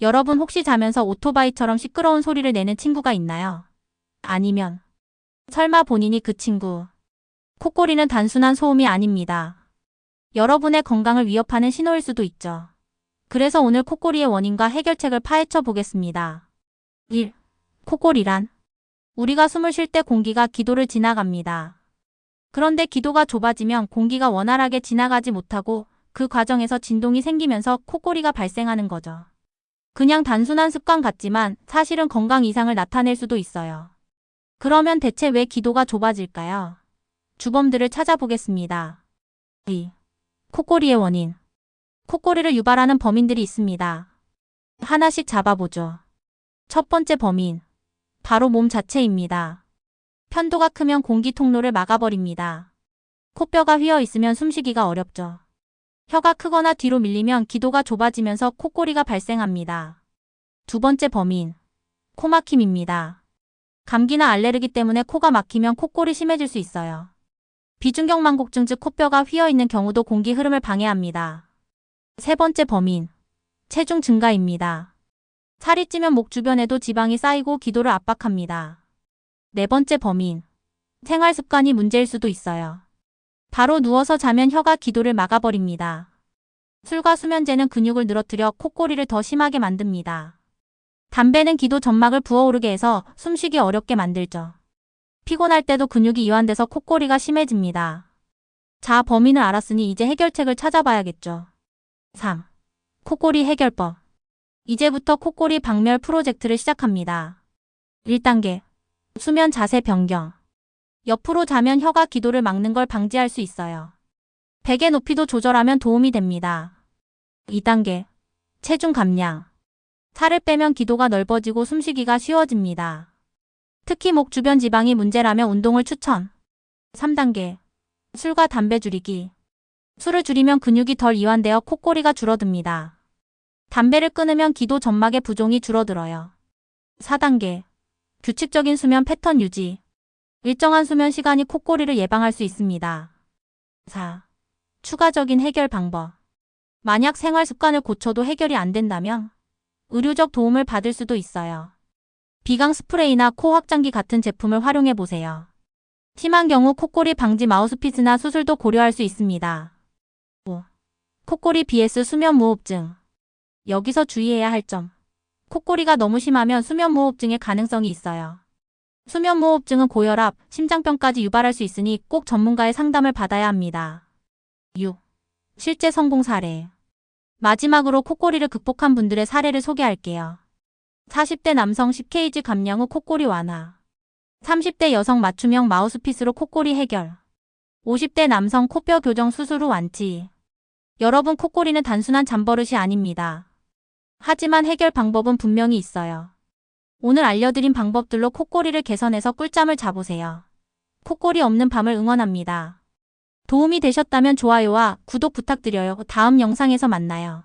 여러분 혹시 자면서 오토바이처럼 시끄러운 소리를 내는 친구가 있나요? 아니면 설마 본인이 그 친구? 콧소리는 단순한 소음이 아닙니다. 여러분의 건강을 위협하는 신호일 수도 있죠. 그래서 오늘 콧소리의 원인과 해결책을 파헤쳐 보겠습니다. 1. 콧소리란 우리가 숨을 쉴 때 공기가 기도를 지나갑니다. 그런데 기도가 좁아지면 공기가 원활하게 지나가지 못하고 그 과정에서 진동이 생기면서 콧소리가 발생하는 거죠. 그냥 단순한 습관 같지만 사실은 건강 이상을 나타낼 수도 있어요. 그러면 대체 왜 기도가 좁아질까요? 주범들을 찾아보겠습니다. 2. 콧소리의 원인. 콧소리를 유발하는 범인들이 있습니다. 하나씩 잡아보죠. 첫 번째 범인. 바로 몸 자체입니다. 편도가 크면 공기 통로를 막아버립니다. 코뼈가 휘어 있으면 숨쉬기가 어렵죠. 혀가 크거나 뒤로 밀리면 기도가 좁아지면서 콧소리가 발생합니다. 두 번째 범인. 코막힘입니다. 감기나 알레르기 때문에 코가 막히면 콧소리 심해질 수 있어요. 비중격만곡증 즉 코뼈가 휘어 있는 경우도 공기 흐름을 방해합니다. 세 번째 범인. 체중 증가입니다. 살이 찌면 목 주변에도 지방이 쌓이고 기도를 압박합니다. 네 번째 범인. 생활 습관이 문제일 수도 있어요. 바로 누워서 자면 혀가 기도를 막아버립니다. 술과 수면제는 근육을 늘어뜨려 콧소리를 더 심하게 만듭니다. 담배는 기도 점막을 부어오르게 해서 숨쉬기 어렵게 만들죠. 피곤할 때도 근육이 이완돼서 콧소리가 심해집니다. 자, 범인을 알았으니 이제 해결책을 찾아봐야겠죠. 3. 콧소리 해결법. 이제부터 콧소리 박멸 프로젝트를 시작합니다. 1단계. 수면 자세 변경. 옆으로 자면 혀가 기도를 막는 걸 방지할 수 있어요. 베개 높이도 조절하면 도움이 됩니다. 2단계. 체중 감량. 살을 빼면 기도가 넓어지고 숨쉬기가 쉬워집니다. 특히 목 주변 지방이 문제라면 운동을 추천. 3단계. 술과 담배 줄이기. 술을 줄이면 근육이 덜 이완되어 콧소리가 줄어듭니다. 담배를 끊으면 기도 점막의 부종이 줄어들어요. 4단계. 규칙적인 수면 패턴 유지. 일정한 수면 시간이 콧소리를 예방할 수 있습니다. 4. 추가적인 해결 방법. 만약 생활 습관을 고쳐도 해결이 안 된다면 의료적 도움을 받을 수도 있어요. 비강 스프레이나 코 확장기 같은 제품을 활용해 보세요. 심한 경우 콧소리 방지 마우스피스나 수술도 고려할 수 있습니다. 5. 콧소리 vs 수면 무호흡증. 여기서 주의해야 할 점. 콧소리가 너무 심하면 수면 무호흡증의 가능성이 있어요. 수면 무호흡증은 고혈압, 심장병까지 유발할 수 있으니 꼭 전문가의 상담을 받아야 합니다. 6. 실제 성공 사례. 마지막으로 콧소리를 극복한 분들의 사례를 소개할게요. 40대 남성 10kg 감량 후 콧소리 완화. 30대 여성 맞춤형 마우스피스로 콧소리 해결. 50대 남성 코뼈 교정 수술 후 완치. 여러분, 콧소리는 단순한 잠버릇이 아닙니다. 하지만 해결 방법은 분명히 있어요. 오늘 알려드린 방법들로 콧소리를 개선해서 꿀잠을 자보세요. 콧소리 없는 밤을 응원합니다. 도움이 되셨다면 좋아요와 구독 부탁드려요. 다음 영상에서 만나요.